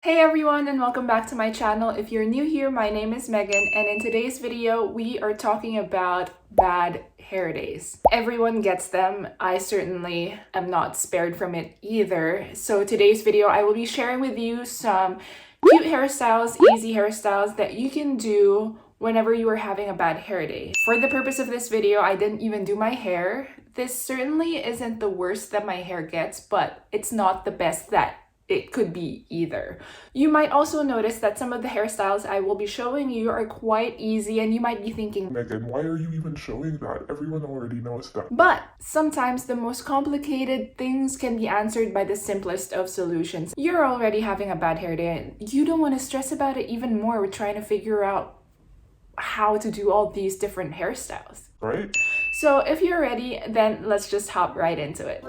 Hey everyone, and welcome back to my channel. If you're new here, my name is Megan, and in today's video we are talking about bad hair days. Everyone gets them. I certainly am not spared from it either. So today's video I will be sharing with you some cute hairstyles, easy hairstyles that you can do whenever you are having a bad hair day. For the purpose of this video, I didn't even do my hair. This certainly isn't the worst that my hair gets, but it's not the best that it could be either. You might also notice that some of the hairstyles I will be showing you are quite easy, and you might be thinking, Megan, why are you even showing that? Everyone already knows that. but sometimes the most complicated things can be answered by the simplest of solutions. You're already having a bad hair day and you don't want to stress about it even more with trying to figure out how to do all these different hairstyles. Right? So if you're ready, then let's just hop right into it.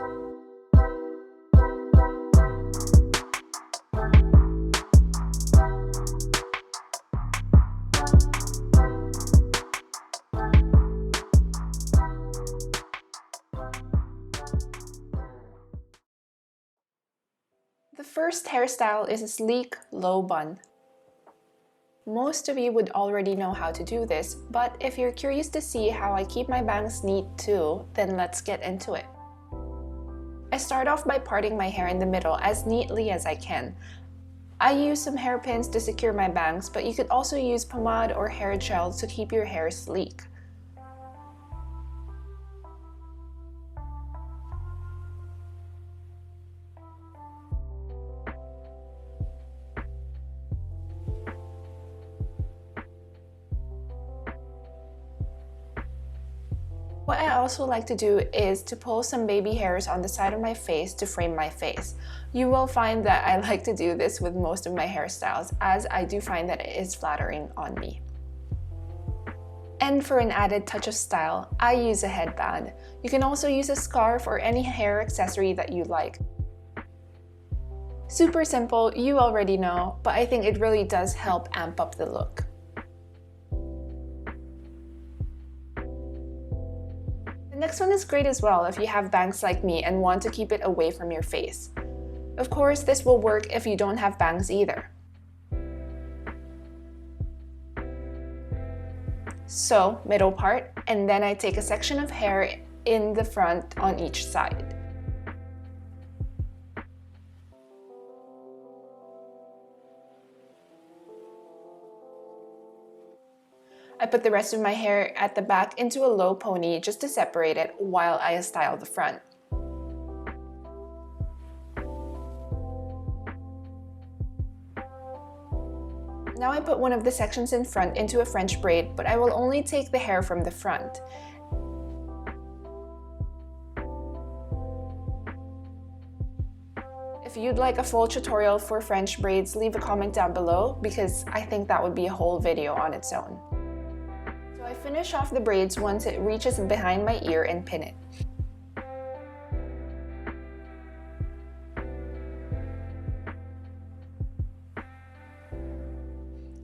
The first hairstyle is a sleek, low bun. Most of you would already know how to do this, but if you're curious to see how I keep my bangs neat too, then let's get into it. I start off by parting my hair in the middle as neatly as I can. I use some hairpins to secure my bangs, but you could also use pomade or hair gel to keep your hair sleek. What I also like to do is to pull some baby hairs on the side of my face to frame my face. You will find that I like to do this with most of my hairstyles, as I do find that it is flattering on me. And for an added touch of style, I use a headband. You can also use a scarf or any hair accessory that you like. Super simple, you already know, but I think it really does help amp up the look. The next one is great as well if you have bangs like me and want to keep it away from your face. Of course, this will work if you don't have bangs either. So, middle part, and then I take a section of hair in the front on each side. I put the rest of my hair at the back into a low pony just to separate it while I style the front. Now I put one of the sections in front into a French braid, but I will only take the hair from the front. If you'd like a full tutorial for French braids, leave a comment down below because I think that would be a whole video on its own. So I finish off the braids once it reaches behind my ear and pin it.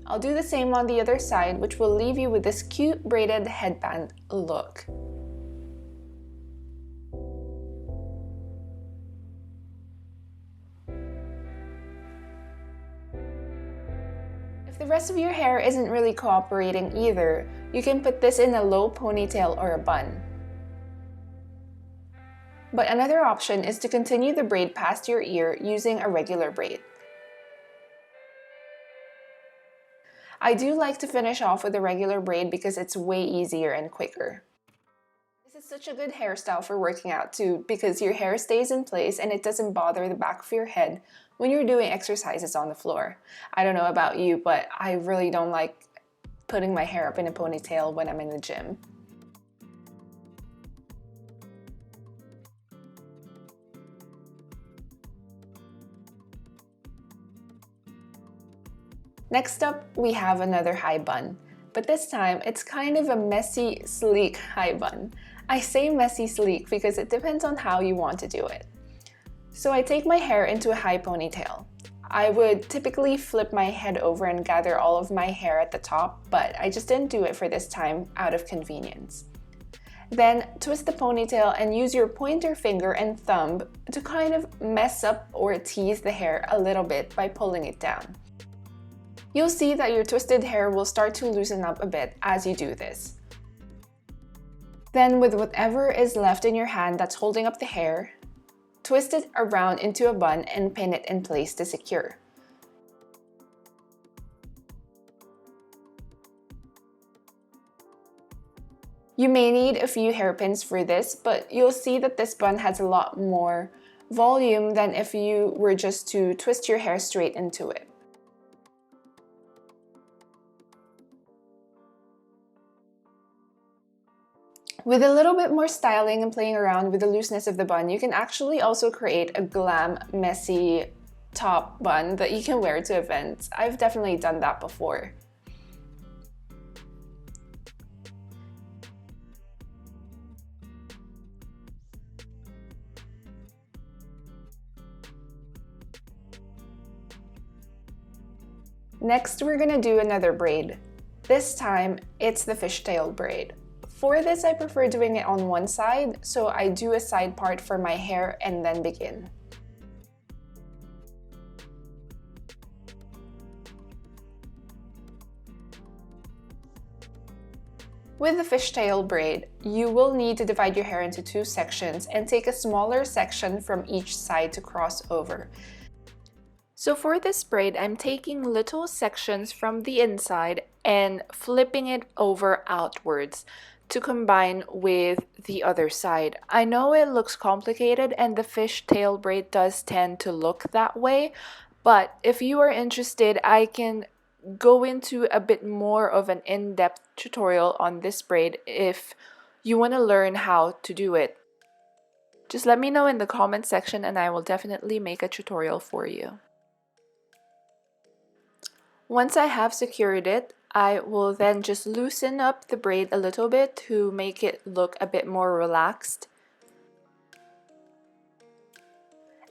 I'll do the same on the other side, which will leave you with this cute braided headband look. If the rest of your hair isn't really cooperating either, you can put this in a low ponytail or a bun. But another option is to continue the braid past your ear using a regular braid. I do like to finish off with a regular braid because it's way easier and quicker. This is such a good hairstyle for working out too, because your hair stays in place and it doesn't bother the back of your head when you're doing exercises on the floor. I don't know about you, but I really don't like putting my hair up in a ponytail when I'm in the gym. Next up, we have another high bun, but this time it's kind of a messy, sleek high bun. I say messy sleek because it depends on how you want to do it. So I take my hair into a high ponytail. I would typically flip my head over and gather all of my hair at the top, but I just didn't do it for this time out of convenience. Then twist the ponytail and use your pointer finger and thumb to kind of mess up or tease the hair a little bit by pulling it down. You'll see that your twisted hair will start to loosen up a bit as you do this. Then with whatever is left in your hand that's holding up the hair, twist it around into a bun and pin it in place to secure. You may need a few hairpins for this, but you'll see that this bun has a lot more volume than if you were just to twist your hair straight into it. With a little bit more styling and playing around with the looseness of the bun, you can actually also create a glam, messy top bun that you can wear to events. I've definitely done that before. Next, we're gonna do another braid. This time, it's the fishtail braid. For this, I prefer doing it on one side, so I do a side part for my hair and then begin. With the fishtail braid, you will need to divide your hair into two sections and take a smaller section from each side to cross over. So for this braid, I'm taking little sections from the inside and flipping it over outwards to combine with the other side. I know it looks complicated and the fishtail braid does tend to look that way, but if you are interested, I can go into a bit more of an in-depth tutorial on this braid if you want to learn how to do it. Just let me know in the comment section and I will definitely make a tutorial for you. Once I have secured it, I will then just loosen up the braid a little bit to make it look a bit more relaxed.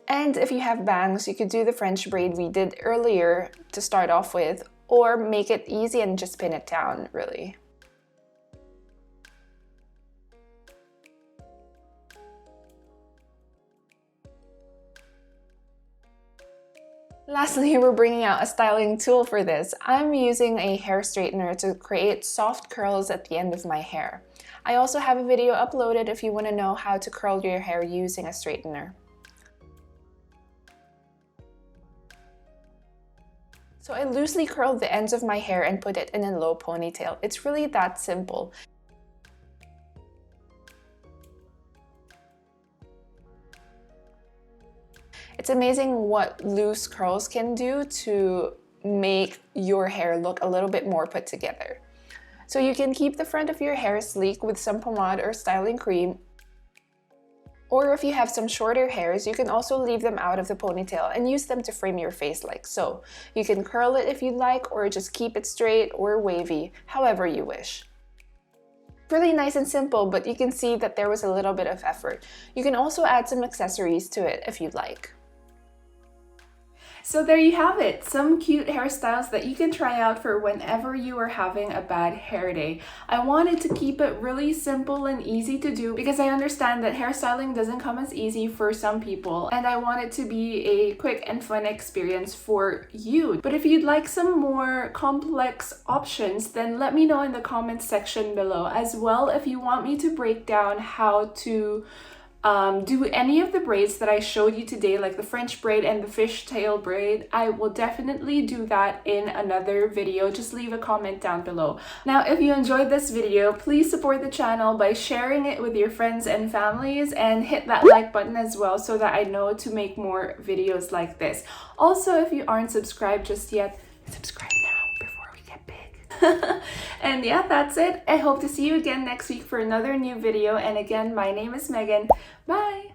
And if you have bangs, you could do the French braid we did earlier to start off with, or make it easy and just pin it down, really. Lastly, we're bringing out a styling tool for this. I'm using a hair straightener to create soft curls at the end of my hair. I also have a video uploaded if you want to know how to curl your hair using a straightener. So I loosely curled the ends of my hair and put it in a low ponytail. It's really that simple. It's amazing what loose curls can do to make your hair look a little bit more put together. So you can keep the front of your hair sleek with some pomade or styling cream. Or if you have some shorter hairs, you can also leave them out of the ponytail and use them to frame your face like so. You can curl it if you'd like, or just keep it straight or wavy, however you wish. Really nice and simple, but you can see that there was a little bit of effort. You can also add some accessories to it if you'd like. So there you have it, some cute hairstyles that you can try out for whenever you are having a bad hair day. I wanted to keep it really simple and easy to do because I understand that hairstyling doesn't come as easy for some people, and I want it to be a quick and fun experience for you. But if you'd like some more complex options, then let me know in the comments section below. As well, if you want me to break down how to do any of the braids that I showed you today, like the French braid and the fishtail braid, I will definitely do that in another video. Just leave a comment down below. Now, if you enjoyed this video, please support the channel by sharing it with your friends and families, and hit that like button as well so that I know to make more videos like this. Also, if you aren't subscribed just yet, subscribe now before we get big. And yeah, that's it. I hope to see you again next week for another new video. And again, my name is Megan. Bye!